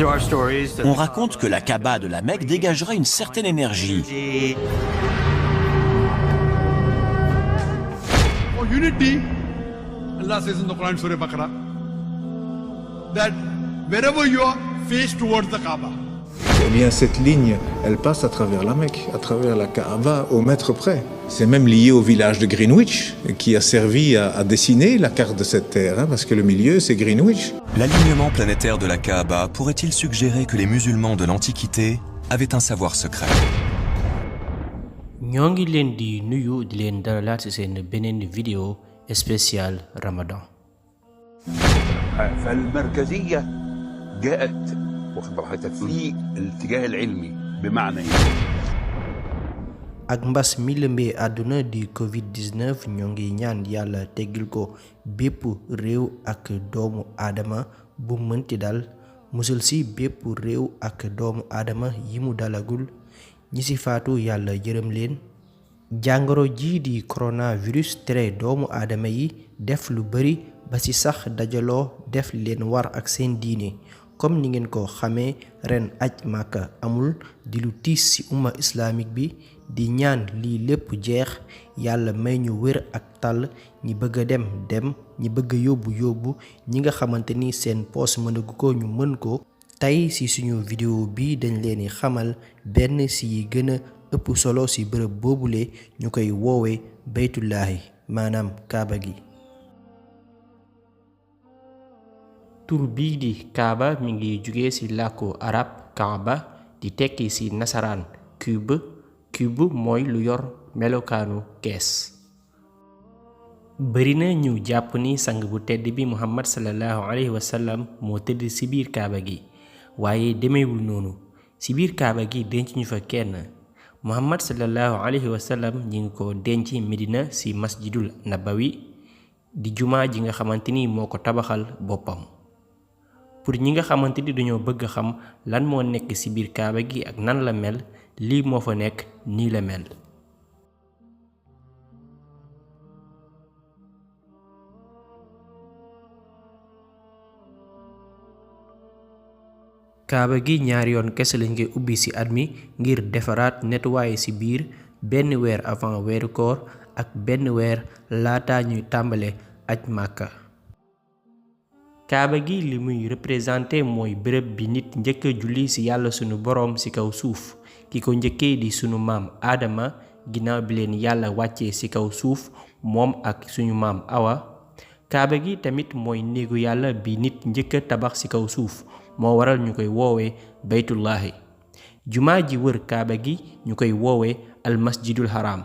On raconte que la Kaaba de la Mecque dégagera une certaine énergie. For unity, Allah says in the Quran, Surah Baqarah, that wherever you are, face towards the Kaaba. Eh bien, cette ligne, elle passe à travers la Mecque, à travers la Kaaba, au mètre près. C'est même lié au village de Greenwich, qui a servi à dessiner la carte de cette terre, hein, parce que le milieu, c'est Greenwich. L'alignement planétaire de la Kaaba pourrait-il suggérer que les musulmans de l'Antiquité avaient un savoir secret? ñoo ngi leen di nuyu di leen dalalaat ci seen beneen vidéo spéciale Ramadan. فالمركزية جاءت واخد راحتك في الاتجاه العلمي بمعنى ak mbas mi lëmbee àdduna di Covid-19 ñoo ngi ñaan yàlla teggil ko bépp réew ak doomu aadama bu mënti dal musul ci bépp réew ak doomu aadama yi mu dalagul ñi ci faatu yàlla yërëm leen. jàngoro jii di coronavirus tere doomu aadama yi def lu bari ba ci sax dajaloo def leen war ak seen diine comme ni ngeen ko xamee ren aj Màkka amul di lu tiis ci umma islamique bi di ñaan lii lépp jeex yàlla may ñu wér ak tàll ñi bëgg a dem ñi bëgg a yóbbu ñi nga xamante ni seen poos mënagu ko ñu mën ko. tey ci suñu vidéo bi dañ leen di xamal benn ci yi gën a ëpp solo ci bërëb boobule ñu koy woowee baytullaahi maanaam kaaba gi. tur bii di kaaba mi ngi jóge ci làkku arab kaaba di tekki ci nasaraan cube mooy lu yor melokaanu kees. bari na ñu jàpp ni sang bu tedd bi Muhammad sallallahu alayhi wa sallam moo tëdd ci biir kaaba gi waaye demeewul noonu ci biir kaaba gi denc ñu fa kenn. Muhammad sallallahu alayhi wa sallam ñi ngi ko denc Medina ci masjidul nabawi di jumaa ji nga xamante ni moo ko tabaxal boppam. pour ñi nga xamante ni dañoo bëgg xam lan moo nekk ci biir kaaba gi ak nan la mel lii moo fa nekk nii la mel. kaaba gi ñaari yoon kese lañ koy ubbi ci at mi ngir defaraat nettoyer ci biir benn weer avant weeru koor ak benn weer laata ñuy tàmbale aj Màkka. kaaba gi li muy représenté mooy bërëb bi nit njëkk a julli ci yàlla sunu boroom ci kaw suuf ki ko njëkkee di sunu maam Aadama ginnaaw bi leen yàlla wàccee ci kaw suuf moom ak suñu maam Awa. kaaba gi tamit mooy néegu yàlla bi nit njëkk a tabax ci kaw suuf moo waral ñu koy woowee baytullaahi. jumaa ji wër kaaba gi ñu koy woowee almasjidul haram.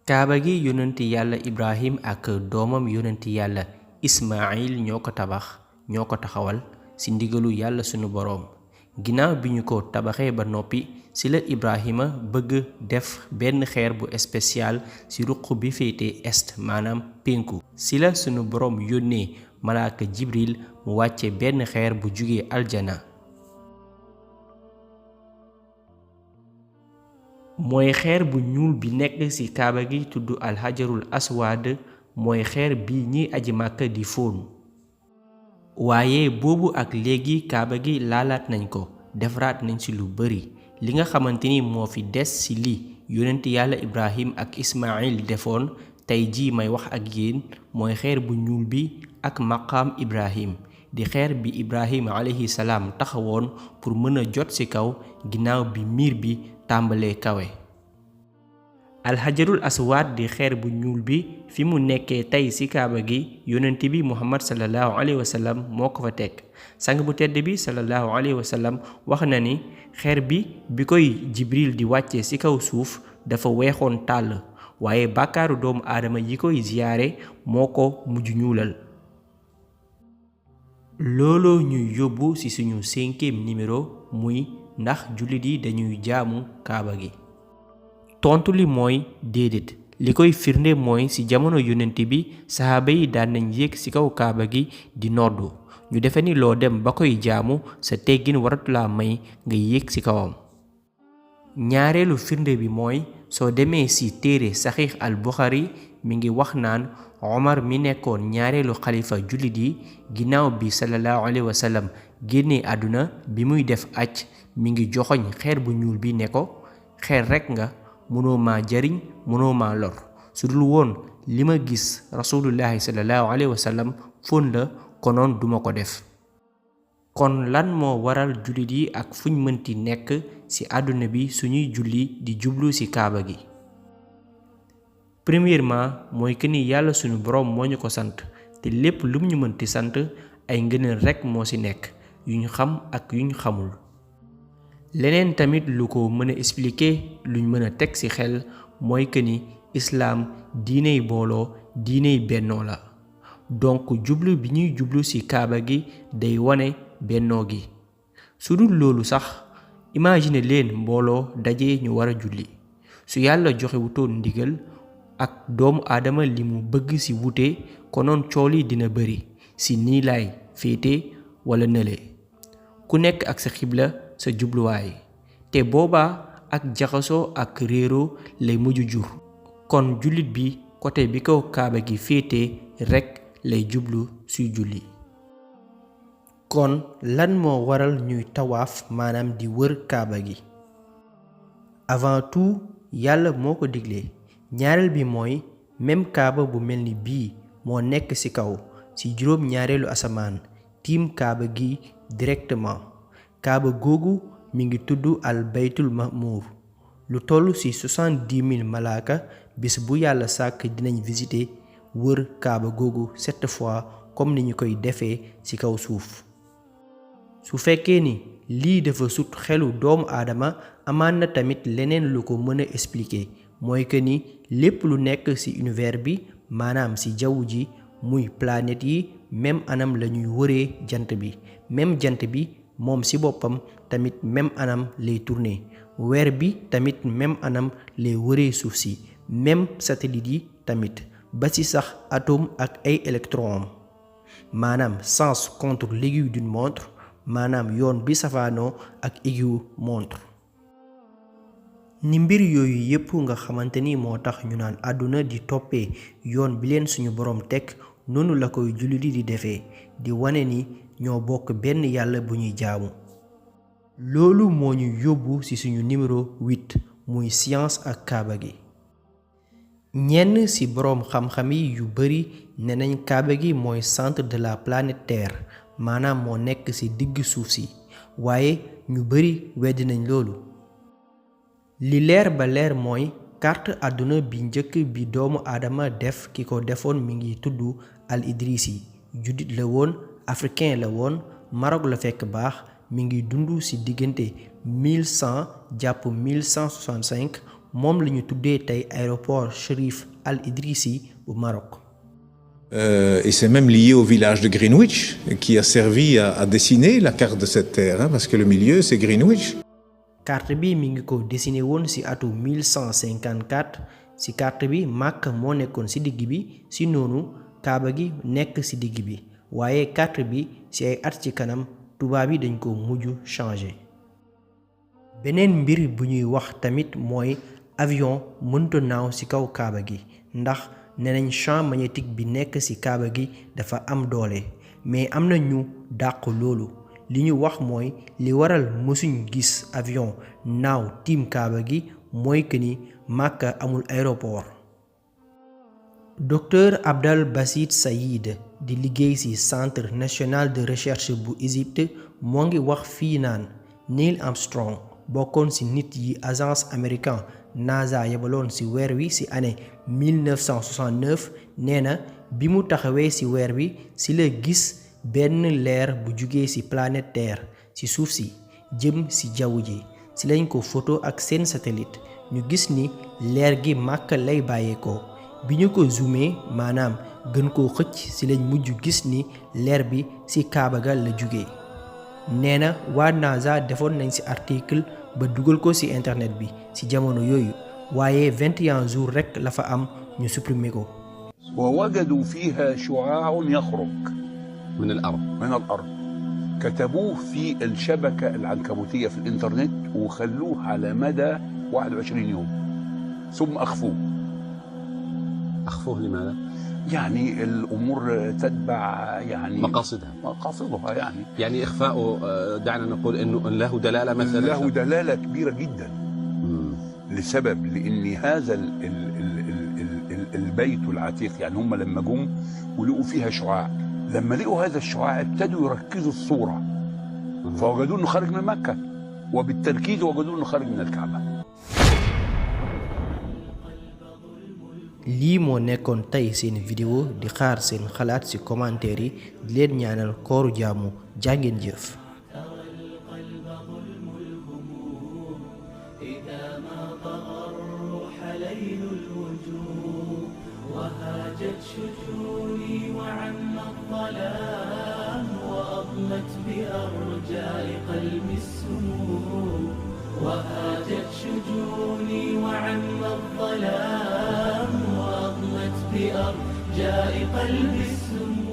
kaaba gi yonenti yàlla Ibrahim ak doomam yonenti yàlla Ismaayil ñoo ko tabax ñoo ko taxawal ci ndigalu yàlla sunu boroom. ginnaaw bi ñu ko tabaxee ba noppi ci la Ibrahima bëgg def benn xeer bu spécial ci ruq bi féete est maanaam penku. ci la sunu boroom yónnee malaaka Jibril mu wàcce benn xeer bu jóge aljana. mooy xeer bu ñuul bi nekk ci kaaba gi tudd alxajarul aswad mooy xeer bi ñi aji Màkka di fóon. waaye boobu ak léegi kaaba gi laalaat nañ ko defaraat nañ ci lu bari li nga xamante ni moo fi des ci li yonent yàlla Ibrahim ak Ismaayil defoon tey jii may wax ak yéen mooy xeer bu ñuul bi ak maqaam Ibrahim di xeer bi Ibrahim alayhi salaam taxawoon pour mën a jot ci kaw ginnaaw bi miir bi tàmbalee kawe. alxajarul aswad di xeer bu ñuul bi fi mu nekkee tey ci kaaba gi yonent bi Muhammad sallallahu alayhi wa sallam moo ko fa teg. sang bu tedd bi sallallahu alayhi wa sallam wax na ni xeer bi koy Jibril di wàcce ci kaw suuf dafa weexoon tàll waaye bàkkaaru doomu aadama yi koy ziyaare moo ko mujj ñuulal. looloo ñuy yóbbu ci suñu 5e numéro muy ndax jullit yi dañuy jaamu kaaba gi. tontu li mooy déedéet li koy firnde mooy ci jamono yonent bi saxaaba yi daan nañ yéeg ci kaw kaaba gi di noddu ñu defe ni loo dem ba koy jaamu sa teggin waratulaa may nga yéeg ci kawam. ñaareelu firnde bi mooy soo demee ci téere saxiix al Buxaari mi ngi wax naan Omar mi nekkoon ñaareelu xalifa jullit yi ginnaaw bi sallallahu alayhi wa sallam génnee àdduna bi muy def aj mi ngi joxoñ xeer bu ñuul bi ne ko xeer rekk nga mënoo maa jariñ mënoo maa lor su dul woon li ma gis rasulullahi sallallahu alayhi wa sallam fóon la konoon duma ko def. kon lan moo waral jullit yi ak fuñ mënti nekk ci àdduna bi suñuy julli di jublu ci kaaba gi? premièrement mooy que ni yàlla suñu boroom moo ñu ko sant te lépp lum ñu mënti sant ay ngëneel rekk moo ci nekk yuñ xam ak yuñ xamul. leneen tamit lu ko mën a expliquer luñ mën a teg ci xel mooy que ni islaam diiney booloo diiney bennoo la donc jublu bi ñuy jublu ci kaaba gi day wone bennoo gi. su dul loolu sax imagine leen mbooloo daje ñu war a julli su yàlla joxewutoon ndigal ak doomu aadama li mu bëgg ci wute konoon cool yi dina bari ci nii laay féete wala nële ku nekk ak sa xibla sa jubluwaay te boobaa ak jaxasoo ak réeroo lay mujj jur. kon jullit bi côté bi ko kaaba gi féete rekk lay jublu suy julli. kon lan moo waral ñuy tawaaf maanaam di wër kaaba gi? avant tout yàlla moo ko digle. ñaareel bi mooy même kaaba bu mel ni bii moo nekk ci kaw ci juróom ñaareelu asamaan tiim kaaba gi directement. kaaba googu mi ngi tudd al baytul mahmur. lu toll ci 70 000 malaaka bis bu yàlla sàkk dinañ visiter wër kaaba googu 7 fois comme ni ñu koy defee ci kaw suuf. su fekkee ni lii dafa sut xelu doomu aadama amaan na tamit leneen lu ko mën a expliquer mooy que ni lépp lu nekk ci univers bi maanaam ci jaww ji muy planète yi même anam la ñuy wëree jant bi même jant bi moom ci boppam tamit même anam lay tourner weer bi tamit même anam lay wëree suuf si même satellite yi tamit ba ci sax atome ak ay électrons maanaam sens contre l'aiguille d'une montre maanaam yoon bi safaanoo ak aiguille montre. ni mbir yooyu yépp nga xamante ni moo tax ñu naan àdduna di toppee yoon bi leen suñu boroom teg noonu la koy jullit di defee di wane ni ñoo bokk benn yàlla bu ñuy jaamu. loolu moo ñu yóbbu ci suñu numéro 8 muy science ak kaaba gi. ñenn ci boroom xam-xam yi yu bari ne nañ kaaba gi mooy centre de la planète Terre maanaam moo nekk ci digg suuf si waaye ñu bari weddi nañ loolu. li leer ba leer mooy carte àdduna bi njëkk bi doomu aadama def ki ko defoon mi ngi tudd al idrisi juddit la woon africain la woon Maroc la fekk baax mi ngi dund ci diggante 1100 jàpp 1165 moom la ñu tuddee tey aéroport Chérif Al Idrissi bu Maroc. Et c'est même lié au village de Greenwich qui a servi à dessiner la carte de cette terre parce que le milieu c'est Greenwich. carte bi mi ngi ko dessiné woon ci atu 1154 ci carte bi Makka moo nekkoon ci digg bi ci noonu Kaaba gi nekk ci digg bi waaye carte bi ci ay at ci kanam tubaab yi dañ ko mujj changer. beneen mbir bu ñuy wax tamit mooy avion mënta naaw ci kaw Kaaba gi ndax nenañ champ magnétique bi nekk ci Kaaba gi dafa am doole mais am na ñu dàq loolu. li ñu wax mooy li waral mësuñ gis avion naaw tiim Kaaba gi mooy que ni Makka amul aéroport. docteur Abdal Basit Saïd di liggéey ci centre national de recherche bu Égypte moo ngi wax fii naan Neil Armstrong bokkoon ci nit yi agence américain NASA yebaloon ci weer wi ci année 1969 nee na bi mu taxawee ci weer wi ci la gis benn leer bu jugee ci planète Terre ci suuf si jëm ci jaww ji ci lañ ko photo ak seen satellite ñu gis ni leer gi Makka lay bàyyeekoo bi ñu ko zoomé maanaam gën koo xëcc ci lañ mujj gis ni leer bi ci Kaaba ga la jugee. nee na waa NASA defoon nañ ci article ba dugal ko ci internet bi ci jamono yooyu waaye 21 jours rekk la fa am ñu supprimer ko. ووجدوا فيها شعاع يخرج من الأرض كتبوه في الشبكة العنكبوتية في الإنترنت وخلوه على مدى 21 يوم ثم أخفوه أخفوه لماذا؟ يعني الأمور تتبع يعني مقاصدها يعني إخفاؤه دعنا نقول إنه له دلالة مثلا، له دلالة كبيرة جدا. لسبب، لأن هذا البيت العتيق يعني هم لما جم ولقوا فيها شعاع، لما لقوا هذا الشعاع ابتدوا يركزوا الصورة، فوجدوا أنه خارج من مكة، وبالتركيز وجدوا أنه خارج من الكعبة. lii moo nekkoon tey seen vidéo di xaar seen xalaat ci commentaire yi di leen ñaanal kooru jaamu jàngeen jëf. وهاجت شجوني وعم الظلام وأضمت بأرجاء قلبي السموم، وهاجت شجوني وعم الظلام وأضمت بأرجاء قلبي السموم.